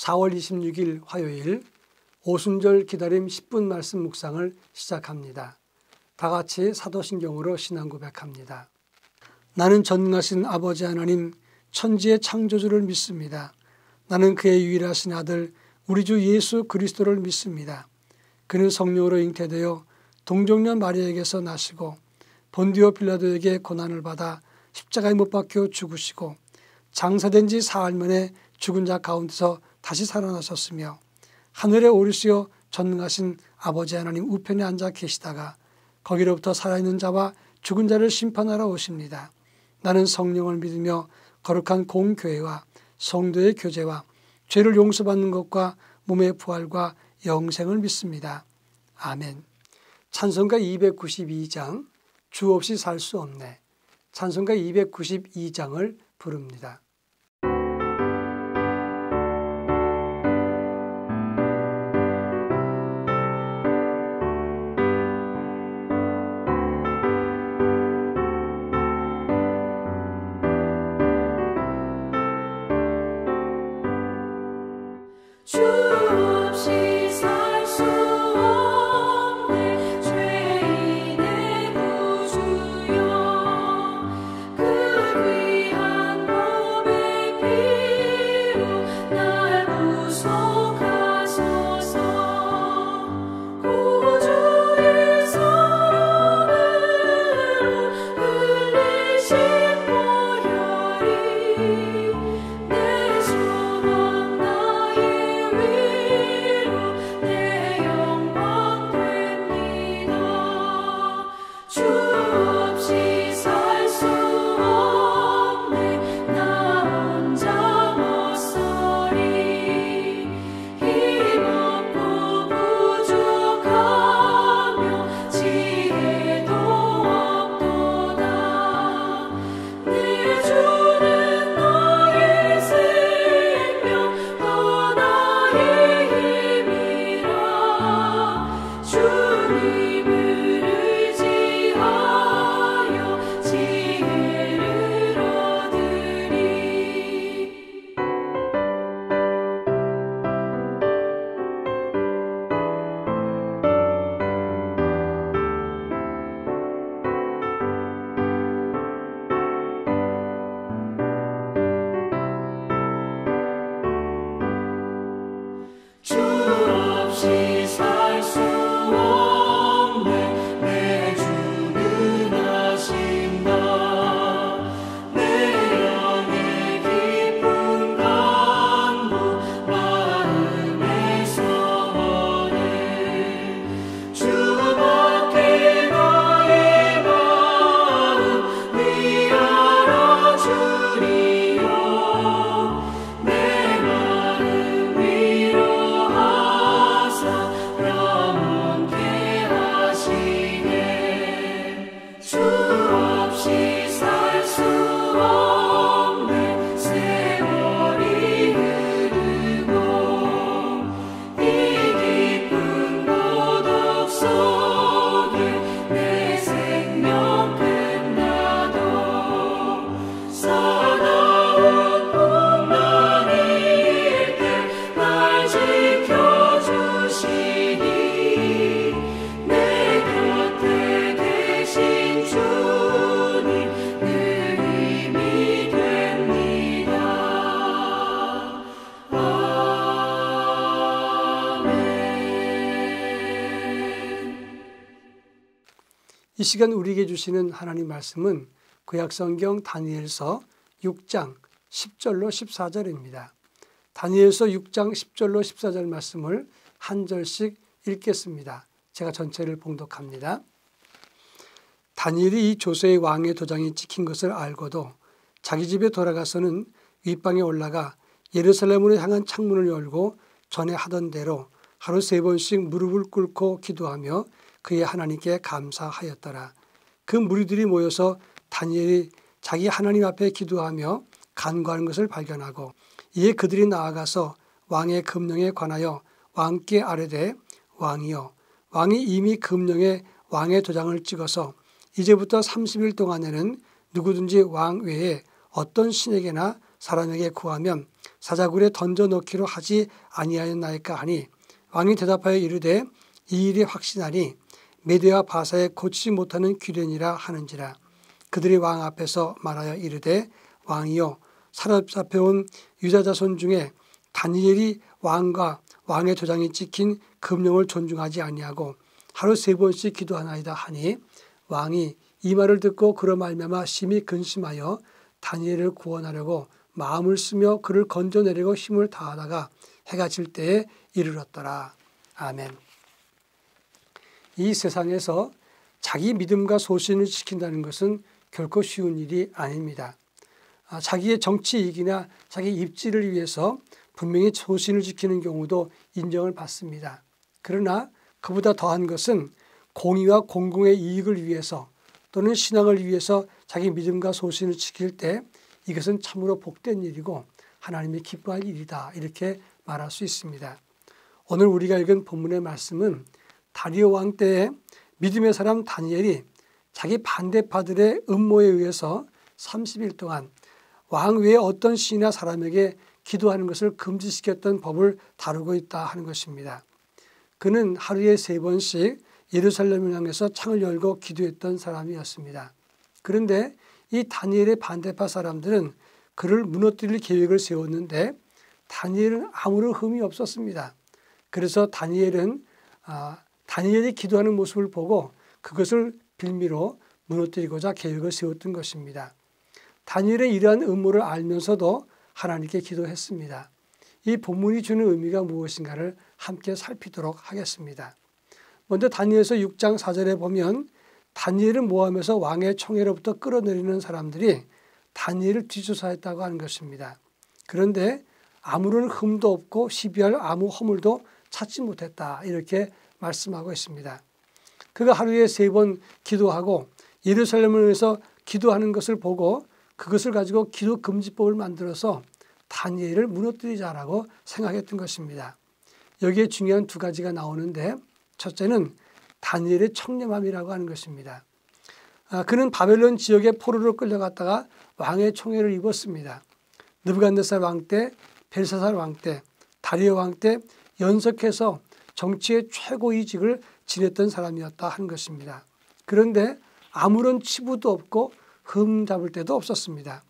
4월 26일 화요일 오순절 기다림 10분 말씀 묵상을 시작합니다. 다 같이 사도신경으로 신앙 고백합니다. 나는 전능하신 아버지 하나님 천지의 창조주를 믿습니다. 나는 그의 유일하신 아들 우리 주 예수 그리스도를 믿습니다. 그는 성령으로 잉태되어 동정녀 마리아에게서 나시고 본디오 빌라도에게 고난을 받아 십자가에 못 박혀 죽으시고 장사된 지 사흘 만에 죽은 자 가운데서 다시 살아나셨으며 하늘에 오르시어 전능하신 아버지 하나님 우편에 앉아 계시다가 거기로부터 살아있는 자와 죽은 자를 심판하러 오십니다. 나는 성령을 믿으며 거룩한 공교회와 성도의 교제와 죄를 용서받는 것과 몸의 부활과 영생을 믿습니다. 아멘. 찬송가 292장 주 없이 살 수 없네. 찬송가 292장을 부릅니다. 주 없이 살 수 없네 죄인의 구주여 그 귀한 몸의 피로 날 구속하소서 구주의 사랑으로 흘리신 보혈이 내 소망 내 영광 됩니다. 주 없이 살 수 없네 나 혼자 못 서리 힘없고 부족하며 지혜도 없도다 내 주는 나의 생명 또 나의 주님을 의지하여 지혜를 얻으리. 주 없이 살 수 없네 내 주는 하신다 내 영의 깊은 간구 마음의 소원을 주밖에 나의 마음 위하여 주리요 내 마음 위로하사 영원케 하시네 주 없이 살 수 없네 세월이 흐르고 이 깊은 고독 속에 내 생명 끝나도 사나운 풍랑일 때 날 지켜주시니 내 곁에 계신 주님 늘 힘이 됩니다. 아멘. 이 시간 우리에게 주시는 하나님 말씀은 구약성경 다니엘서 6장 10절로 14절입니다. 다니엘서 6장 10절로 14절 말씀을 한 절씩 읽겠습니다. 제가 전체를 봉독합니다. 다니엘이 이 조세의 왕의 도장이 찍힌 것을 알고도 자기 집에 돌아가서는 윗방에 올라가 예루살렘으로 향한 창문을 열고 전에 하던 대로 하루 3번씩 무릎을 꿇고 기도하며 그의 하나님께 감사하였더라. 그 무리들이 모여서 다니엘이 자기 하나님 앞에 기도하며 간구하는 것을 발견하고 이에 그들이 나아가서 왕의 금령에 관하여 왕께 아뢰되 왕이여 왕이 이미 금령에 왕의 도장을 찍어서 이제부터 30일 동안에는 누구든지 왕 외에 어떤 신에게나 사람에게 구하면 사자굴에 던져 넣기로 하지 아니하였나이까 하니 왕이 대답하여 이르되 이 일이 확신하니 메대와 바사에 고치지 못하는 귀련이라 하는지라. 그들이 왕 앞에서 말하여 이르되 왕이여 사로잡혀온 유다 자손 중에 다니엘이 왕과 왕의 도장이 찍힌 금령을 존중하지 아니하고 하루 3번씩 기도하나이다 하니 왕이 이 말을 듣고 그로 말미암아 심히 근심하여 다니엘을 구원하려고 마음을 쓰며 그를 건져내려고 힘을 다하다가 해가 질 때에 이르렀더라. 아멘. 이 세상에서 자기 믿음과 소신을 지킨다는 것은 결코 쉬운 일이 아닙니다. 자기의 정치 이익이나 자기 입지를 위해서 분명히 소신을 지키는 경우도 인정을 받습니다. 그러나 그보다 더한 것은 공의와 공공의 이익을 위해서 또는 신앙을 위해서 자기 믿음과 소신을 지킬 때 이것은 참으로 복된 일이고 하나님이 기뻐할 일이다, 이렇게 말할 수 있습니다. 오늘 우리가 읽은 본문의 말씀은 다리오 왕 때에 믿음의 사람 다니엘이 자기 반대파들의 음모에 의해서 30일 동안 왕 외에 어떤 신이나 사람에게 기도하는 것을 금지시켰던 법을 다루고 있다 하는 것입니다. 그는 하루에 3번씩 예루살렘을 향해서 창을 열고 기도했던 사람이었습니다. 그런데 이 다니엘의 반대파 사람들은 그를 무너뜨릴 계획을 세웠는데 다니엘은 아무런 흠이 없었습니다. 그래서 다니엘이 기도하는 모습을 보고 그것을 빌미로 무너뜨리고자 계획을 세웠던 것입니다. 다니엘의 이러한 음모를 알면서도 하나님께 기도했습니다. 이 본문이 주는 의미가 무엇인가를 함께 살피도록 하겠습니다. 먼저 다니엘서 6장 4절에 보면 다니엘을 모함해서 왕의 총애로부터 끌어내리는 사람들이 다니엘을 뒤조사했다고 하는 것입니다. 그런데 아무런 흠도 없고 시비할 아무 허물도 찾지 못했다, 이렇게 말씀하고 있습니다. 그가 하루에 3번 기도하고 예루살렘을 위해서 기도하는 것을 보고 그것을 가지고 기도 금지법을 만들어서 다니엘을 무너뜨리자라고 생각했던 것입니다. 여기에 중요한 2가지가 나오는데 첫째는 다니엘의 청렴함이라고 하는 것입니다. 그는 바벨론 지역의 포로로 끌려갔다가 왕의 총애를 입었습니다. 느부갓네살 왕 때, 벨사살 왕 때, 다리오 왕 때 연속해서 정치의 최고위직을 지냈던 사람이었다 하는 것입니다. 그런데 아무런 치부도 없고 흠 잡을 데도 없었습니다.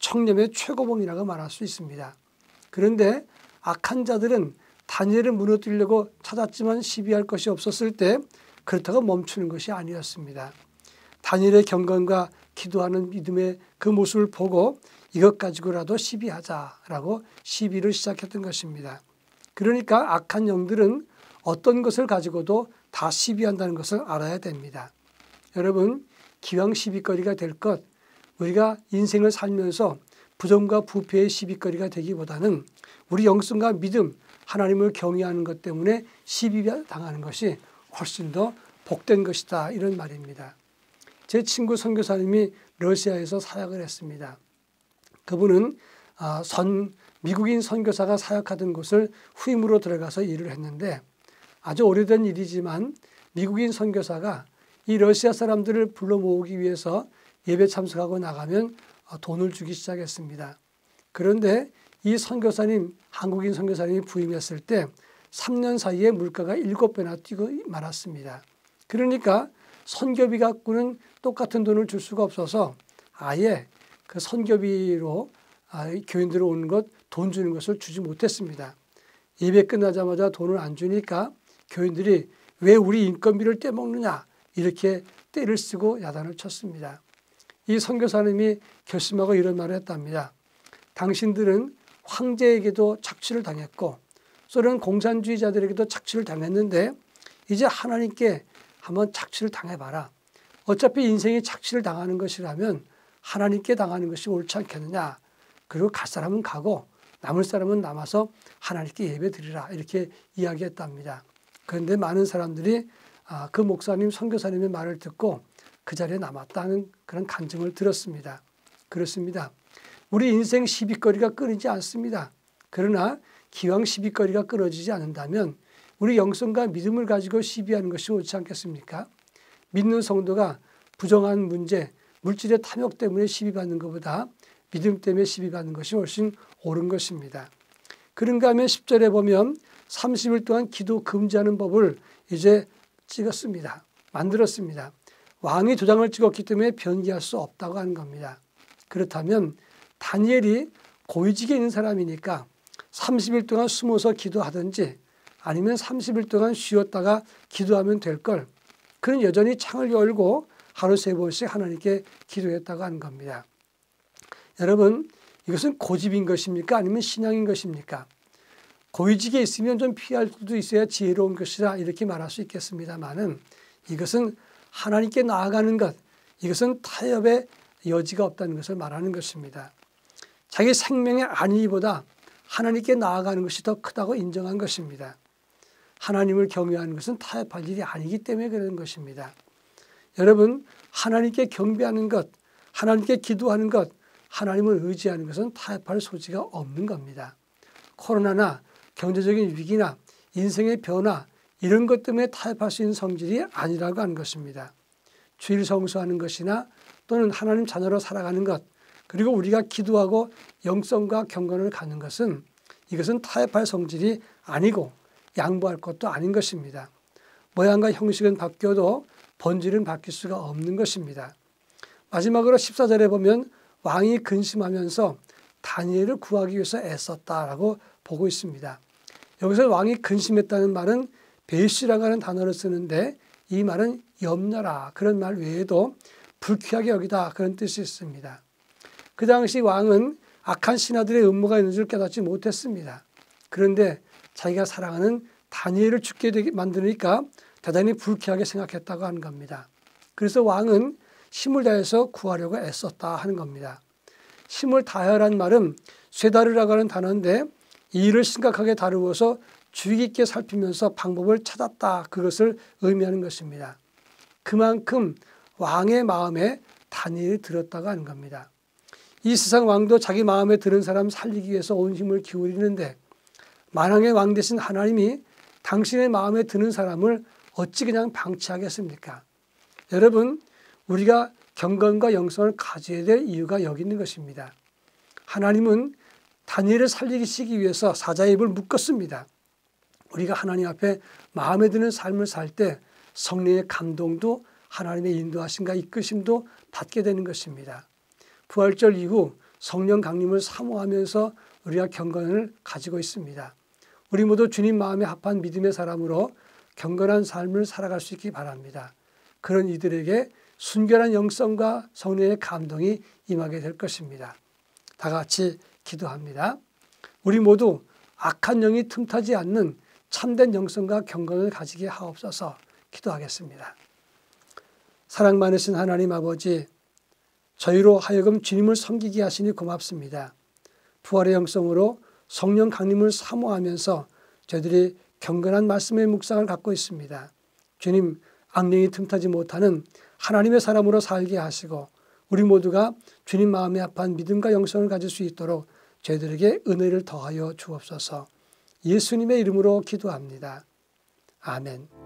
청렴의 최고봉이라고 말할 수 있습니다. 그런데 악한 자들은 다니엘을 무너뜨리려고 찾았지만 시비할 것이 없었을 때 그렇다고 멈추는 것이 아니었습니다. 다니엘의 경건과 기도하는 믿음의 그 모습을 보고 이것 가지고라도 시비하자라고 시비를 시작했던 것입니다. 그러니까 악한 영들은 어떤 것을 가지고도 다 시비한다는 것을 알아야 됩니다. 여러분, 기왕 시비거리가 될 것, 우리가 인생을 살면서 부정과 부패의 시비거리가 되기보다는 우리 영성과 믿음, 하나님을 경외하는 것 때문에 시비당하는 것이 훨씬 더 복된 것이다, 이런 말입니다. 제 친구 선교사님이 러시아에서 사역을 했습니다. 그분은 미국인 선교사가 사역하던 곳을 후임으로 들어가서 일을 했는데 아주 오래된 일이지만 미국인 선교사가 이 러시아 사람들을 불러 모으기 위해서 예배 참석하고 나가면 돈을 주기 시작했습니다. 그런데 이 선교사님, 한국인 선교사님이 부임했을 때 3년 사이에 물가가 7배나 뛰고 말았습니다. 그러니까 선교비 갖고는 똑같은 돈을 줄 수가 없어서 아예 그 선교비로 교인들 오는 것, 돈 주는 것을 주지 못했습니다. 예배 끝나자마자 돈을 안 주니까 교인들이 왜 우리 인건비를 떼먹느냐, 이렇게 떼를 쓰고 야단을 쳤습니다. 이 선교사님이 결심하고 이런 말을 했답니다. 당신들은 황제에게도 착취를 당했고 소련 공산주의자들에게도 착취를 당했는데 이제 하나님께 한번 착취를 당해봐라. 어차피 인생이 착취를 당하는 것이라면 하나님께 당하는 것이 옳지 않겠느냐. 그리고 갈 사람은 가고 남을 사람은 남아서 하나님께 예배 드리라, 이렇게 이야기했답니다. 그런데 많은 사람들이 그 목사님, 선교사님의 말을 듣고 그 자리에 남았다는 그런 간증을 들었습니다. 그렇습니다. 우리 인생 시비거리가 끊이지 않습니다. 그러나 기왕 시비거리가 끊어지지 않는다면 우리 영성과 믿음을 가지고 시비하는 것이 옳지 않겠습니까? 믿는 성도가 부정한 문제, 물질의 탐욕 때문에 시비받는 것보다 믿음 때문에 시비 받는 것이 훨씬 옳은 것입니다. 그런가 하면 10절에 보면 30일 동안 기도 금지하는 법을 이제 찍었습니다. 만들었습니다. 왕이 도장을 찍었기 때문에 변기할 수 없다고 하는 겁니다. 그렇다면 다니엘이 고위직에 있는 사람이니까 30일 동안 숨어서 기도하든지 아니면 30일 동안 쉬었다가 기도하면 될 걸, 그는 여전히 창을 열고 하루 3번씩 하나님께 기도했다고 하는 겁니다. 여러분, 이것은 고집인 것입니까? 아니면 신앙인 것입니까? 고위직에 있으면 좀 피할 수도 있어야 지혜로운 것이라 이렇게 말할 수 있겠습니다만은, 이것은 하나님께 나아가는 것, 이것은 타협의 여지가 없다는 것을 말하는 것입니다. 자기 생명의 안위보다 하나님께 나아가는 것이 더 크다고 인정한 것입니다. 하나님을 경외하는 것은 타협할 일이 아니기 때문에 그런 것입니다. 여러분, 하나님께 경배하는 것, 하나님께 기도하는 것, 하나님을 의지하는 것은 타협할 소지가 없는 겁니다. 코로나나 경제적인 위기나 인생의 변화, 이런 것 때문에 타협할 수 있는 성질이 아니라고 하는 것입니다. 주일 성수하는 것이나 또는 하나님 자녀로 살아가는 것, 그리고 우리가 기도하고 영성과 경건을 갖는 것은, 이것은 타협할 성질이 아니고 양보할 것도 아닌 것입니다. 모양과 형식은 바뀌어도 본질은 바뀔 수가 없는 것입니다. 마지막으로 14절에 보면 왕이 근심하면서 다니엘을 구하기 위해서 애썼다라고 보고 있습니다. 여기서 왕이 근심했다는 말은 베이시라고 하는 단어를 쓰는데, 이 말은 염려라, 그런 말 외에도 불쾌하게 여기다, 그런 뜻이 있습니다. 그 당시 왕은 악한 신하들의 음모가 있는 줄 깨닫지 못했습니다. 그런데 자기가 사랑하는 다니엘을 죽게 되게 만드니까 대단히 불쾌하게 생각했다고 하는 겁니다. 그래서 왕은 힘을 다해서 구하려고 애썼다 하는 겁니다. 힘을 다하라는 말은 쇠다르라고 하는 단어인데, 이 일을 심각하게 다루어서 주의 깊게 살피면서 방법을 찾았다, 그것을 의미하는 것입니다. 그만큼 왕의 마음에 다니엘이 들었다고 하는 겁니다. 이 세상 왕도 자기 마음에 드는 사람 살리기 위해서 온 힘을 기울이는데, 만왕의 왕 되신 하나님이 당신의 마음에 드는 사람을 어찌 그냥 방치하겠습니까? 여러분, 우리가 경건과 영성을 가져야 될 이유가 여기 있는 것입니다. 하나님은 다니엘을 살리시기 위해서 사자의 입을 묶었습니다. 우리가 하나님 앞에 마음에 드는 삶을 살 때 성령의 감동도 하나님의 인도하심과 이끄심도 받게 되는 것입니다. 부활절 이후 성령 강림을 사모하면서 우리가 경건을 가지고 있습니다. 우리 모두 주님 마음에 합한 믿음의 사람으로 경건한 삶을 살아갈 수 있기 바랍니다. 그런 이들에게 순결한 영성과 성령의 감동이 임하게 될 것입니다. 다 같이 기도합니다. 우리 모두 악한 영이 틈타지 않는 참된 영성과 경건을 가지게 하옵소서. 기도하겠습니다. 사랑 많으신 하나님 아버지, 저희로 하여금 주님을 섬기게 하시니 고맙습니다. 부활의 영성으로 성령 강림을 사모하면서 저희들이 경건한 말씀의 묵상을 갖고 있습니다. 주님, 악령이 틈타지 못하는 하나님의 사람으로 살게 하시고 우리 모두가 주님 마음에 합한 믿음과 영성을 가질 수 있도록 저희들에게 은혜를 더하여 주옵소서. 예수님의 이름으로 기도합니다. 아멘.